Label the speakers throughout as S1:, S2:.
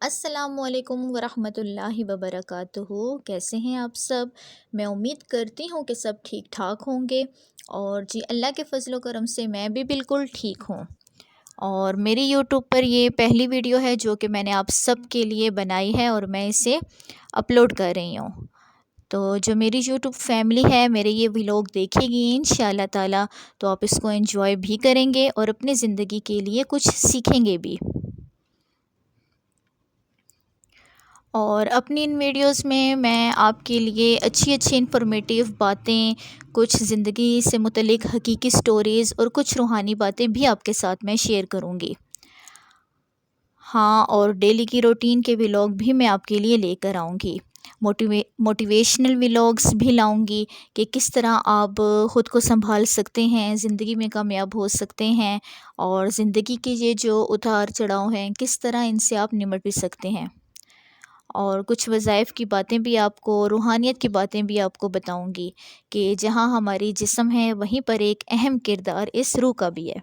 S1: السلام علیکم ورحمۃ اللہ وبرکاتہ۔ کیسے ہیں آپ سب؟ میں امید کرتی ہوں کہ سب ٹھیک ٹھاک ہوں گے، اور جی اللہ کے فضل و کرم سے میں بھی بالکل ٹھیک ہوں۔ اور میری یوٹیوب پر یہ پہلی ویڈیو ہے جو کہ میں نے آپ سب کے لیے بنائی ہے، اور میں اسے اپلوڈ کر رہی ہوں۔ تو جو میری یوٹیوب فیملی ہے میرے یہ ولاگ دیکھے گی انشاءاللہ تعالی، تو آپ اس کو انجوائے بھی کریں گے اور اپنی زندگی کے لیے کچھ سیکھیں گے بھی۔ اور اپنی ان ویڈیوز میں آپ کے لیے اچھی انفارمیٹیو باتیں، کچھ زندگی سے متعلق حقیقی سٹوریز اور کچھ روحانی باتیں بھی آپ کے ساتھ میں شیئر کروں گی۔ ہاں، اور ڈیلی کی روٹین کے ولاگ بھی میں آپ کے لیے لے کر آؤں گی۔ موٹیویشنل ولاگس بھی لاؤں گی کہ کس طرح آپ خود کو سنبھال سکتے ہیں، زندگی میں کامیاب ہو سکتے ہیں، اور زندگی کے یہ جو اتار چڑھاؤ ہیں کس طرح ان سے آپ نمٹ بھی سکتے ہیں۔ اور کچھ وظائف کی باتیں بھی آپ کو، روحانیت کی باتیں بھی آپ کو بتاؤں گی کہ جہاں ہماری جسم ہے وہیں پر ایک اہم کردار اس روح کا بھی ہے۔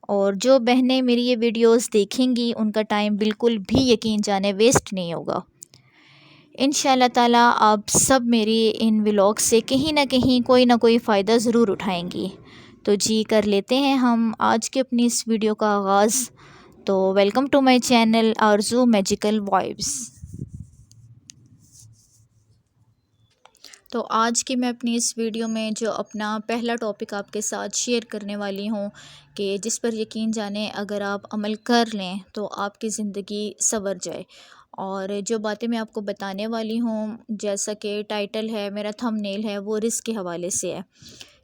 S1: اور جو بہنیں میری یہ ویڈیوز دیکھیں گی ان کا ٹائم بالکل بھی یقین جانے ویسٹ نہیں ہوگا۔ انشاءاللہ تعالیٰ آپ سب میری ان ولاگ سے کہیں نہ کہیں کوئی نہ کوئی فائدہ ضرور اٹھائیں گی۔ تو جی کر لیتے ہیں ہم آج کے اپنی اس ویڈیو کا آغاز۔ تو ویلکم ٹو مائی چینل آرزو میجیکل وائبس۔ تو آج کی میں اپنی اس ویڈیو میں جو اپنا پہلا ٹاپک آپ کے ساتھ شیئر کرنے والی ہوں کہ جس پر یقین جانیں اگر آپ عمل کر لیں تو آپ کی زندگی سنور جائے۔ اور جو باتیں میں آپ کو بتانے والی ہوں، جیسا کہ ٹائٹل ہے، میرا تھم نیل ہے، وہ رزق کے حوالے سے ہے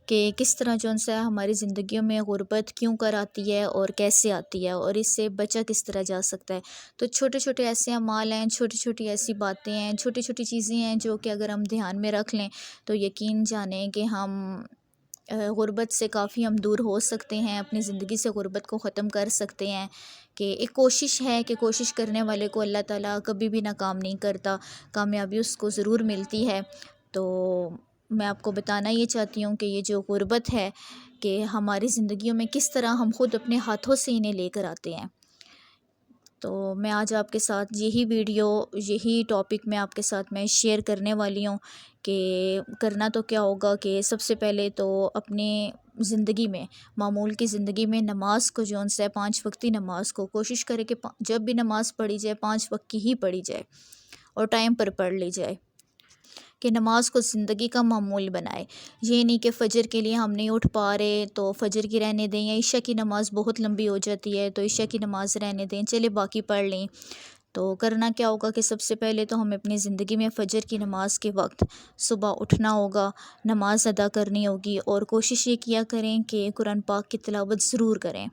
S1: کہ کس طرح جو ہے ہماری زندگیوں میں غربت کیوں کر آتی ہے اور کیسے آتی ہے، اور اس سے بچا کس طرح جا سکتا ہے۔ تو چھوٹے چھوٹے ایسے اعمال ہیں، چھوٹی چھوٹی ایسی باتیں ہیں، چھوٹی چھوٹی چیزیں ہیں جو کہ اگر ہم دھیان میں رکھ لیں تو یقین جانیں کہ ہم غربت سے کافی ہم دور ہو سکتے ہیں، اپنی زندگی سے غربت کو ختم کر سکتے ہیں۔ کہ ایک کوشش ہے کہ کوشش کرنے والے کو اللہ تعالیٰ کبھی بھی ناکام نہیں کرتا، کامیابی اس کو ضرور ملتی ہے۔ تو میں آپ کو بتانا یہ چاہتی ہوں کہ یہ جو غربت ہے کہ ہماری زندگیوں میں کس طرح ہم خود اپنے ہاتھوں سے انہیں لے کر آتے ہیں۔ تو میں آج آپ کے ساتھ یہی ٹاپک میں آپ کے ساتھ میں شیئر کرنے والی ہوں کہ کرنا تو کیا ہوگا کہ سب سے پہلے تو اپنے زندگی میں، معمول کی زندگی میں نماز کو جو ان سے 5 وقتی نماز کو کوشش کرے کہ جب بھی نماز پڑھی جائے 5 وقت کی ہی پڑھی جائے اور ٹائم پر پڑھ لی جائے، کہ نماز کو زندگی کا معمول بنائے۔ یہ نہیں کہ فجر کے لیے ہم نہیں اٹھ پا رہے تو فجر کی رہنے دیں، یا عشاء کی نماز بہت لمبی ہو جاتی ہے تو عشاء کی نماز رہنے دیں، چلے باقی پڑھ لیں۔ تو کرنا کیا ہوگا کہ سب سے پہلے تو ہمیں اپنی زندگی میں فجر کی نماز کے وقت صبح اٹھنا ہوگا، نماز ادا کرنی ہوگی، اور کوشش یہ کیا کریں کہ قرآن پاک کی تلاوت ضرور کریں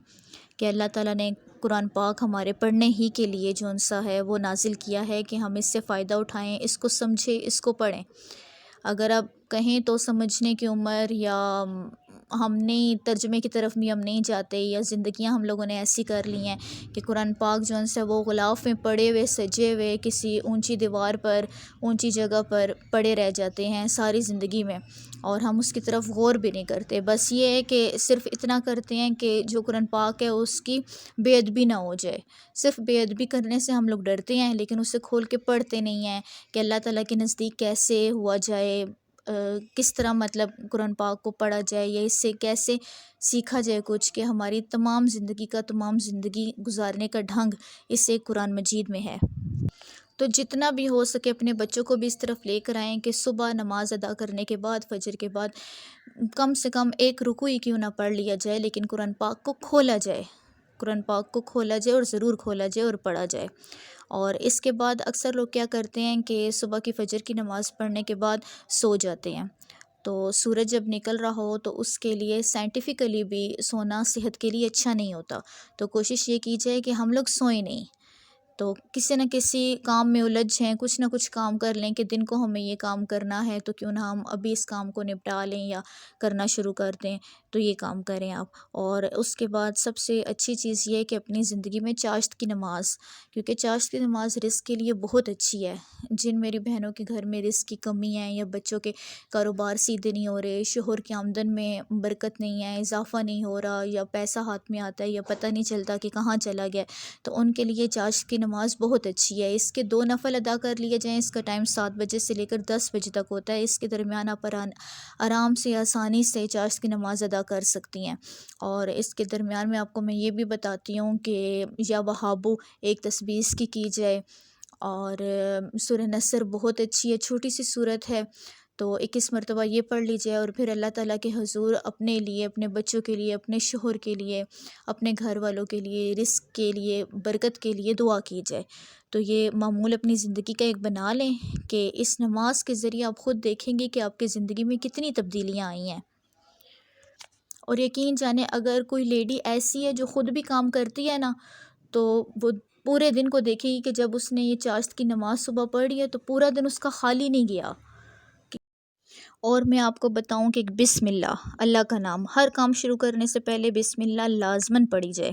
S1: کہ اللہ تعالیٰ نے قرآن پاک ہمارے پڑھنے ہی کے لیے جو سا ہے وہ نازل کیا ہے کہ ہم اس سے فائدہ اٹھائیں، اس کو سمجھیں، اس کو پڑھیں۔ اگر آپ کہیں تو سمجھنے کی عمر یا ہم نہیں ترجمے کی طرف بھی ہم نہیں جاتے، یا زندگیاں ہم لوگوں نے ایسی کر لی ہیں کہ قرآن پاک جو ہے وہ غلاف میں پڑے ہوئے سجے ہوئے کسی اونچی دیوار پر، اونچی جگہ پر پڑے رہ جاتے ہیں ساری زندگی میں، اور ہم اس کی طرف غور بھی نہیں کرتے۔ بس یہ ہے کہ صرف اتنا کرتے ہیں کہ جو قرآن پاک ہے اس کی بے ادبی نہ ہو جائے۔ صرف بے ادبی کرنے سے ہم لوگ ڈرتے ہیں لیکن اسے کھول کے پڑھتے نہیں ہیں کہ اللہ تعالیٰ کے نزدیک کیسے ہوا جائے، کس طرح مطلب قرآن پاک کو پڑھا جائے، یا اس سے کیسے سیکھا جائے کچھ، کہ ہماری تمام زندگی گزارنے کا ڈھنگ اس ایک قرآن مجید میں ہے۔ تو جتنا بھی ہو سکے اپنے بچوں کو بھی اس طرف لے کر آئیں کہ صبح نماز ادا کرنے کے بعد، فجر کے بعد کم سے کم ایک رکوع ہی کیوں نہ پڑھ لیا جائے، لیکن قرآن پاک کو کھولا جائے، قرآن پاک کو کھولا جائے، اور ضرور کھولا جائے اور پڑھا جائے۔ اور اس کے بعد اکثر لوگ کیا کرتے ہیں کہ صبح کی فجر کی نماز پڑھنے کے بعد سو جاتے ہیں۔ تو سورج جب نکل رہا ہو تو اس کے لیے سائنٹیفکلی بھی سونا صحت کے لیے اچھا نہیں ہوتا، تو کوشش یہ کی جائے کہ ہم لوگ سوئیں نہیں، تو کسی نہ کسی کام میں الجھ ہیں، کچھ نہ کچھ کام کر لیں کہ دن کو ہمیں یہ کام کرنا ہے تو کیوں نہ ہم ابھی اس کام کو نپٹا لیں یا کرنا شروع کر دیں، تو یہ کام کریں آپ۔ اور اس کے بعد سب سے اچھی چیز یہ ہے کہ اپنی زندگی میں چاشت کی نماز، کیونکہ چاشت کی نماز رزق کے لیے بہت اچھی ہے۔ جن میری بہنوں کے گھر میں رزق کی کمی ہے، یا بچوں کے کاروبار سیدھے نہیں ہو رہے، شوہر کی آمدن میں برکت نہیں ہے، اضافہ نہیں ہو رہا، یا پیسہ ہاتھ میں آتا ہے یا پتہ نہیں چلتا کہ کہاں چلا گیا، تو ان کے لیے چاشت کی نماز بہت اچھی ہے، اس کے 2 نفل ادا کر لیے جائیں، اس کا ٹائم 7 بجے سے لے کر 10 بجے تک ہوتا ہے، اس کے درمیان آپ آرام سے آسانی سے چاشت کی نماز ادا کر سکتی ہیں۔ اور اس کے درمیان میں آپ کو میں یہ بھی بتاتی ہوں کہ یا وہابو ایک تسبیح اس کی جائے، اور سورہ نصر بہت اچھی ہے، چھوٹی سی صورت ہے، تو 21 مرتبہ یہ پڑھ لیجیے، اور پھر اللہ تعالیٰ کے حضور اپنے لیے، اپنے بچوں کے لیے، اپنے شوہر کے لیے، اپنے گھر والوں کے لیے، رزق کے لیے، برکت کے لیے دعا کی جائے۔ تو یہ معمول اپنی زندگی کا ایک بنا لیں کہ اس نماز کے ذریعے آپ خود دیکھیں گے کہ آپ کی زندگی میں کتنی تبدیلیاں آئی ہیں۔ اور یقین جانیں اگر کوئی لیڈی ایسی ہے جو خود بھی کام کرتی ہے نا، تو وہ پورے دن کو دیکھے گی کہ جب اس نے یہ چاشت کی نماز صبح پڑھی ہے تو پورا دن اس کا خالی نہیں گیا۔ اور میں آپ کو بتاؤں کہ بسم اللہ کا نام ہر کام شروع کرنے سے پہلے بسم اللہ لازماً پڑھی جائے،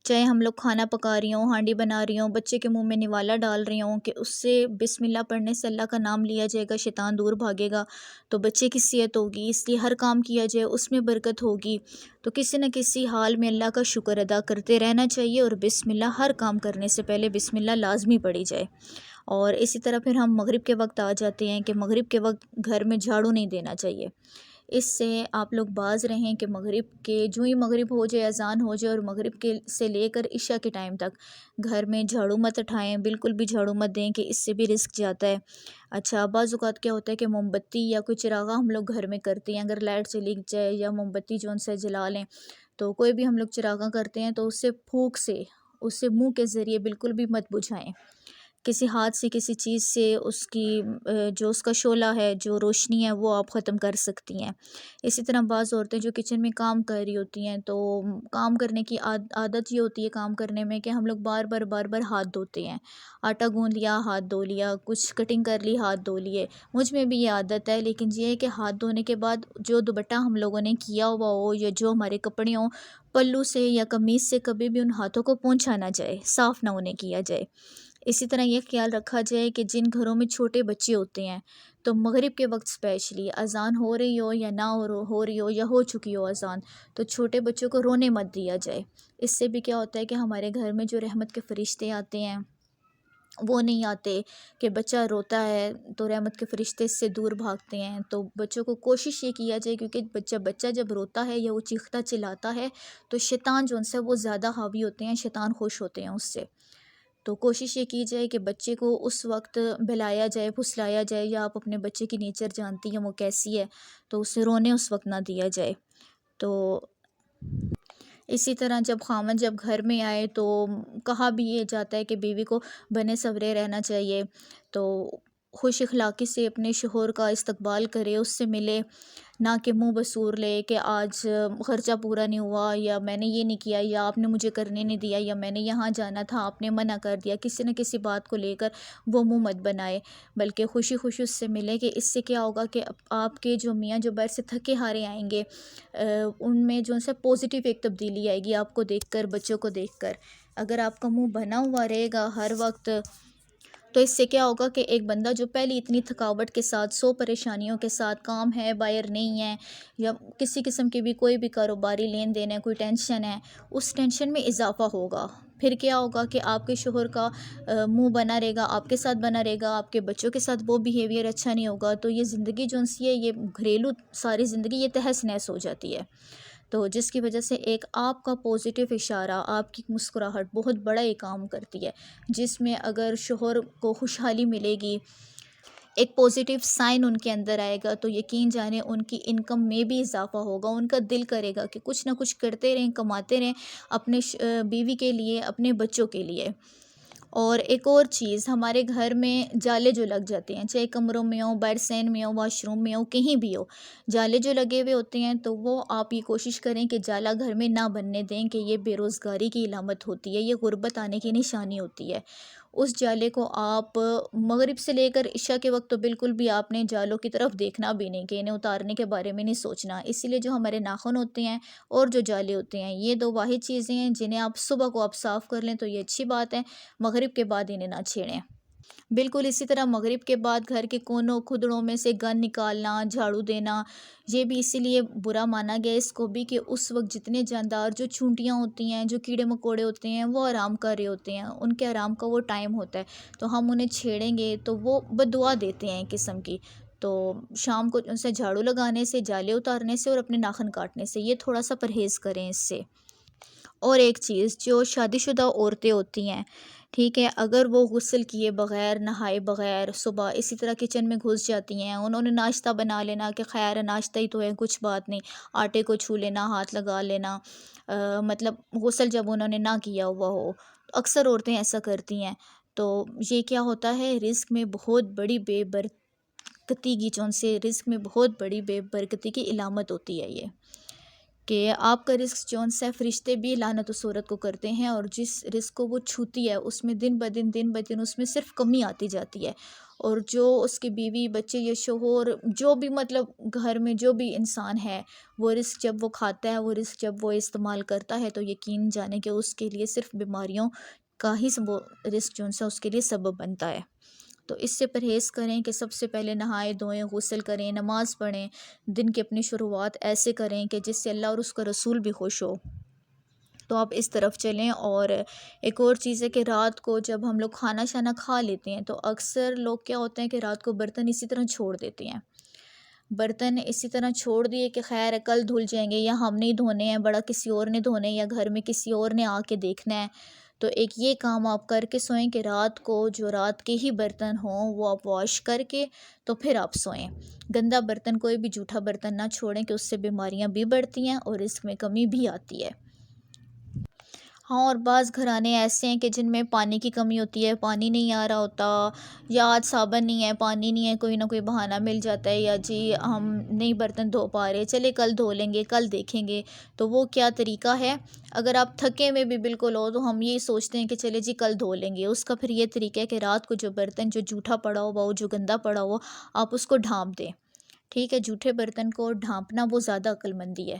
S1: چاہے ہم لوگ کھانا پکا رہی ہوں، ہانڈی بنا رہی ہوں، بچے کے منہ میں نوالا ڈال رہی ہوں، کہ اس سے بسم اللہ پڑھنے سے اللہ کا نام لیا جائے گا، شیطان دور بھاگے گا، تو بچے کی صحت ہوگی، اس لیے ہر کام کیا جائے اس میں برکت ہوگی۔ تو کسی نہ کسی حال میں اللہ کا شکر ادا کرتے رہنا چاہیے، اور بسم اللہ ہر کام کرنے سے پہلے بسم اللہ لازمی پڑھی جائے۔ اور اسی طرح پھر ہم مغرب کے وقت آ جاتے ہیں کہ مغرب کے وقت گھر میں جھاڑو نہیں دینا چاہیے، اس سے آپ لوگ باز رہیں کہ مغرب کے جو ہی مغرب ہو جائے، اذان ہو جائے، اور مغرب کے سے لے کر عشاء کے ٹائم تک گھر میں جھاڑو مت اٹھائیں، بالکل بھی جھاڑو مت دیں، کہ اس سے بھی رزق جاتا ہے۔ اچھا، بعض اوقات کیا ہوتا ہے کہ موم بتی یا کوئی چراغا ہم لوگ گھر میں کرتے ہیں، اگر لائٹ چلی جائے یا موم بتی جو ان سے جلا لیں، تو کوئی بھی ہم لوگ چراغا کرتے ہیں تو اس سے پھونک سے، اس سے منہ کے ذریعے بالکل بھی مت بجھائیں، کسی ہاتھ سے کسی چیز سے اس کی جو اس کا شعلہ ہے، جو روشنی ہے، وہ آپ ختم کر سکتی ہیں۔ اسی طرح بعض عورتیں جو کچن میں کام کر رہی ہوتی ہیں، تو کام کرنے کی عادت یہ ہوتی ہے کام کرنے میں کہ ہم لوگ بار بار ہاتھ دھوتے ہیں، آٹا گوندھ لیا ہاتھ دھو لیا، کچھ کٹنگ کر لی ہاتھ دھو لیے، مجھ میں بھی یہ عادت ہے، لیکن یہ ہے کہ ہاتھ دھونے کے بعد جو دوپٹہ ہم لوگوں نے کیا ہوا ہو یا جو ہمارے کپڑے ہوں، پلو سے یا قمیص سے کبھی بھی ان ہاتھوں کو پونچھا نہ جائے، صاف نہ انہیں کیا جائے۔ اسی طرح یہ خیال رکھا جائے کہ جن گھروں میں چھوٹے بچے ہوتے ہیں تو مغرب کے وقت اسپیشلی اذان ہو رہی ہو یا نہ ہو رہی ہو یا ہو چکی ہو اذان، تو چھوٹے بچوں کو رونے مت دیا جائے۔ اس سے بھی کیا ہوتا ہے کہ ہمارے گھر میں جو رحمت کے فرشتے آتے ہیں وہ نہیں آتے، کہ بچہ روتا ہے تو رحمت کے فرشتے اس سے دور بھاگتے ہیں۔ تو بچوں کو کوشش یہ کیا جائے، کیونکہ بچہ جب روتا ہے یا وہ چیختا چلاتا ہے تو شیطان جو ان سے وہ زیادہ حاوی ہوتے ہیں، شیطان خوش ہوتے ہیں اس سے۔ تو کوشش یہ کی جائے کہ بچے کو اس وقت بہلایا جائے، پھسلایا جائے، یا آپ اپنے بچے کی نیچر جانتی ہیں وہ کیسی ہے، تو اسے رونے اس وقت نہ دیا جائے۔ تو اسی طرح جب خاوند جب گھر میں آئے تو کہا بھی یہ جاتا ہے کہ بیوی کو بنے سورے رہنا چاہیے، تو خوش اخلاقی سے اپنے شوہر کا استقبال کرے، اس سے ملے، نہ کہ منہ بسور لے کہ آج خرچہ پورا نہیں ہوا، یا میں نے یہ نہیں کیا، یا آپ نے مجھے کرنے نہیں دیا، یا میں نے یہاں جانا تھا آپ نے منع کر دیا، کسی نہ کسی بات کو لے کر وہ منہ مت بنائے، بلکہ خوشی خوشی اس سے ملے، کہ اس سے کیا ہوگا کہ آپ کے جو میاں جو باہر سے تھکے ہارے آئیں گے، ان میں جو ان سے پوزیٹیو ایک تبدیلی آئے گی آپ کو دیکھ کر، بچوں کو دیکھ کر۔ اگر آپ کا منہ بنا ہوا رہے گا ہر وقت، تو اس سے کیا ہوگا کہ ایک بندہ جو پہلے اتنی تھکاوٹ کے ساتھ، 100 پریشانیوں کے ساتھ، کام ہے باہر نہیں ہے، یا کسی قسم کی بھی کوئی بھی کاروباری لین دین ہے، کوئی ٹینشن ہے، اس ٹینشن میں اضافہ ہوگا۔ پھر کیا ہوگا کہ آپ کے شوہر کا منہ بنا رہے گا، آپ کے ساتھ بنا رہے گا، آپ کے بچوں کے ساتھ وہ بیہیویئر اچھا نہیں ہوگا، تو یہ زندگی جو سی ہے، یہ گھریلو ساری زندگی یہ تہس نہس ہو جاتی ہے۔ تو جس کی وجہ سے ایک آپ کا پوزیٹیو اشارہ، آپ کی مسکراہٹ بہت بڑا ایک کام کرتی ہے، جس میں اگر شوہر کو خوشحالی ملے گی، ایک پوزیٹیو سائن ان کے اندر آئے گا، تو یقین جانیں ان کی انکم میں بھی اضافہ ہوگا، ان کا دل کرے گا کہ کچھ نہ کچھ کرتے رہیں، کماتے رہیں، اپنے بیوی کے لیے، اپنے بچوں کے لیے۔ اور ایک اور چیز، ہمارے گھر میں جالے جو لگ جاتے ہیں، چاہے کمروں میں ہو، بیرسین میں ہو، واش روم میں ہو، کہیں بھی ہو، جالے جو لگے ہوئے ہوتے ہیں، تو وہ آپ یہ کوشش کریں کہ جالا گھر میں نہ بننے دیں، کہ یہ بے روزگاری کی علامت ہوتی ہے، یہ غربت آنے کی نشانی ہوتی ہے۔ اس جالے کو آپ مغرب سے لے کر عشاء کے وقت تو بالکل بھی آپ نے جالوں کی طرف دیکھنا بھی نہیں، کہ انہیں اتارنے کے بارے میں نہیں سوچنا۔ اسی لیے جو ہمارے ناخن ہوتے ہیں اور جو جالے ہوتے ہیں، یہ 2 واحد چیزیں ہیں جنہیں آپ صبح کو آپ صاف کر لیں تو یہ اچھی بات ہے، مغرب کے بعد انہیں نہ چھیڑیں۔ بالکل اسی طرح مغرب کے بعد گھر کے کونوں کھدڑوں میں سے گند نکالنا، جھاڑو دینا، یہ بھی اسی لیے برا مانا گیا اس کو بھی کہ اس وقت جتنے جاندار جو چونٹیاں ہوتی ہیں، جو کیڑے مکوڑے ہوتے ہیں، وہ آرام کر رہے ہوتے ہیں، ان کے آرام کا وہ ٹائم ہوتا ہے، تو ہم انہیں چھیڑیں گے تو وہ بددعا دیتے ہیں ایک قسم کی۔ تو شام کو ان سے جھاڑو لگانے سے، جالے اتارنے سے اور اپنے ناخن کاٹنے سے یہ تھوڑا سا پرہیز کریں اس سے۔ اور ایک چیز، جو شادی شدہ عورتیں ہوتی ہیں، ٹھیک ہے، اگر وہ غسل کیے بغیر، نہائے بغیر صبح اسی طرح کچن میں گھس جاتی ہیں، انہوں نے ناشتہ بنا لینا کہ خیر ہے ناشتہ ہی تو ہے کچھ بات نہیں، آٹے کو چھو لینا، ہاتھ لگا لینا، مطلب غسل جب انہوں نے نہ کیا ہوا ہو، اکثر عورتیں ایسا کرتی ہیں، تو یہ کیا ہوتا ہے، رزق میں بہت بڑی بے برکتی کی، چون سے رزق میں بہت بڑی بے برکتی کی علامت ہوتی ہے یہ، کہ آپ کا رزق جون سا فرشتے بھی لعنت و صورت کو کرتے ہیں، اور جس رزق کو وہ چھوتی ہے اس میں دن بدن اس میں صرف کمی آتی جاتی ہے، اور جو اس کی بیوی بچے یا شوہر جو بھی مطلب گھر میں جو بھی انسان ہے، وہ رزق جب وہ کھاتا ہے، وہ رزق جب وہ استعمال کرتا ہے، تو یقین جانے کہ اس کے لیے صرف بیماریوں کا ہی وہ رزق جون سا اس کے لیے سبب بنتا ہے۔ تو اس سے پرہیز کریں کہ سب سے پہلے نہائے دھوئیں، غسل کریں، نماز پڑھیں، دن کی اپنی شروعات ایسے کریں کہ جس سے اللہ اور اس کا رسول بھی خوش ہو، تو آپ اس طرف چلیں۔ اور ایک اور چیز ہے کہ رات کو جب ہم لوگ کھانا شانا کھا لیتے ہیں تو اکثر لوگ کیا ہوتے ہیں کہ رات کو برتن اسی طرح چھوڑ دیتے ہیں، برتن اسی طرح چھوڑ دیے کہ خیر ہے کل دھل جائیں گے، یا ہم نہیں دھونے ہیں، بڑا کسی اور نے دھونے ہیں، یا گھر میں کسی اور نے آ کے دیکھنا ہے، تو ایک یہ کام آپ کر کے سوئیں کہ رات کو جو رات کے ہی برتن ہوں وہ آپ واش کر کے تو پھر آپ سوئیں۔ گندا برتن، کوئی بھی جھوٹا برتن نہ چھوڑیں کہ اس سے بیماریاں بھی بڑھتی ہیں اور رزق میں کمی بھی آتی ہے۔ ہاں، اور بعض گھرانے ایسے ہیں کہ جن میں پانی کی کمی ہوتی ہے، پانی نہیں آ رہا ہوتا، یا آج صابن نہیں ہے، پانی نہیں ہے، کوئی نہ کوئی بہانہ مل جاتا ہے، یا جی ہم نہیں برتن دھو پا رہے، چلے کل دھو لیں گے، کل دیکھیں گے، تو وہ کیا طریقہ ہے؟ اگر آپ تھکے میں بھی بالکل ہو تو ہم یہ سوچتے ہیں کہ چلے جی کل دھو لیں گے، اس کا پھر یہ طریقہ ہے کہ رات کو جو برتن جو جھوٹا پڑا ہوا ہو، جو گندا پڑا ہو، آپ اس کو ڈھانپ دیں، ٹھیک ہے، جھوٹے برتن کو ڈھانپنا وہ زیادہ عقل مندی ہے،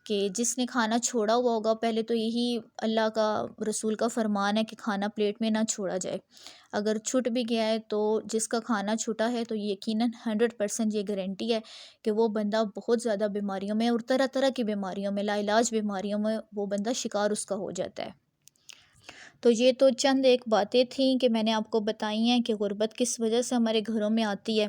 S1: کہ جس نے کھانا چھوڑا ہوا ہوگا، پہلے تو یہی اللہ کا رسول کا فرمان ہے کہ کھانا پلیٹ میں نہ چھوڑا جائے، اگر چھٹ بھی گیا ہے تو جس کا کھانا چھٹا ہے تو یقیناً 100% یہ گارنٹی ہے کہ وہ بندہ بہت زیادہ بیماریوں میں اور طرح طرح کی بیماریوں میں، لا علاج بیماریوں میں وہ بندہ شکار اس کا ہو جاتا ہے۔ تو یہ تو چند ایک باتیں تھیں کہ میں نے آپ کو بتائی ہیں کہ غربت کس وجہ سے ہمارے گھروں میں آتی ہے،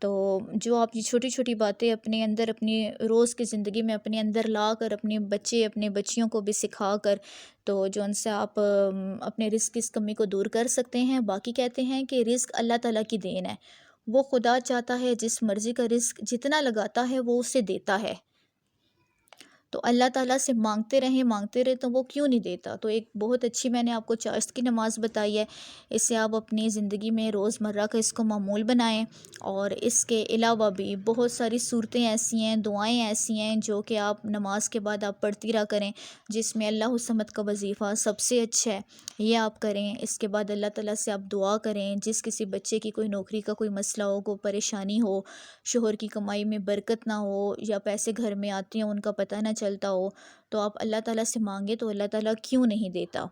S1: تو جو آپ یہ چھوٹی چھوٹی باتیں اپنے اندر، اپنی روز کی زندگی میں اپنے اندر لا کر اپنے بچے اپنے بچیوں کو بھی سکھا کر، تو جو ان سے آپ اپنے رزق کی اس کمی کو دور کر سکتے ہیں۔ باقی کہتے ہیں کہ رزق اللہ تعالیٰ کی دین ہے، وہ خدا چاہتا ہے جس مرضی کا رزق جتنا لگاتا ہے وہ اسے دیتا ہے، تو اللہ تعالیٰ سے مانگتے رہے تو وہ کیوں نہیں دیتا۔ تو ایک بہت اچھی میں نے آپ کو چاشت کی نماز بتائی ہے، اس سے آپ اپنی زندگی میں روز مرہ کا اس کو معمول بنائیں، اور اس کے علاوہ بھی بہت ساری صورتیں ایسی ہیں، دعائیں ایسی ہیں جو کہ آپ نماز کے بعد آپ پڑھتی رہا کریں، جس میں اللہ الصمد کا وظیفہ سب سے اچھا ہے، یہ آپ کریں۔ اس کے بعد اللہ تعالیٰ سے آپ دعا کریں، جس کسی بچے کی کوئی نوکری کا کوئی مسئلہ ہو، کوئی پریشانی ہو، شوہر کی کمائی میں برکت نہ ہو، یا پیسے گھر میں آتے ہیں ان کا پتہ نہ چلتا ہو، تو آپ اللہ تعالیٰ سے مانگے تو اللہ تعالیٰ کیوں نہیں دیتا۔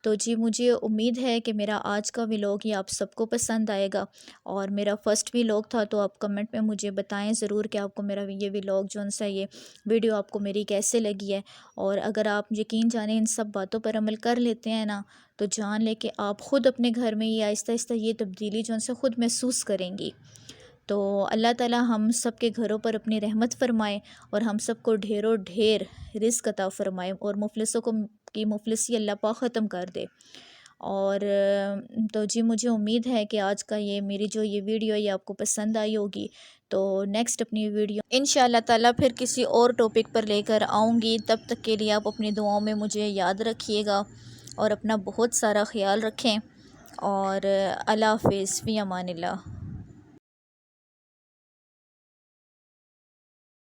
S1: تو جی مجھے امید ہے کہ میرا آج کا ولاگ یہ آپ سب کو پسند آئے گا، اور میرا فرسٹ ولاگ تھا، تو آپ کمنٹ میں مجھے بتائیں ضرور کہ آپ کو میرا یہ ولاگ جو سا یہ ویڈیو آپ کو میری کیسے لگی ہے، اور اگر آپ یقین جانیں ان سب باتوں پر عمل کر لیتے ہیں نا، تو جان لے کہ آپ خود اپنے گھر میں یہ آہستہ آہستہ یہ تبدیلی جو سے خود محسوس کریں گی۔ تو اللہ تعالیٰ ہم سب کے گھروں پر اپنی رحمت فرمائے، اور ہم سب کو ڈھیروں ڈھیر رزق عطا فرمائے، اور مفلسوں کی مفلسی اللہ پاک ختم کر دے۔ اور تو جی مجھے امید ہے کہ آج کا یہ میری جو یہ ویڈیو یہ آپ کو پسند آئی ہوگی، تو نیکسٹ اپنی ویڈیو انشاءاللہ تعالیٰ پھر کسی اور ٹاپک پر لے کر آؤں گی، تب تک کے لیے آپ اپنی دعاؤں میں مجھے یاد رکھیے گا، اور اپنا بہت سارا خیال رکھیں، اور اللہ حافظ، فی امان اللہ۔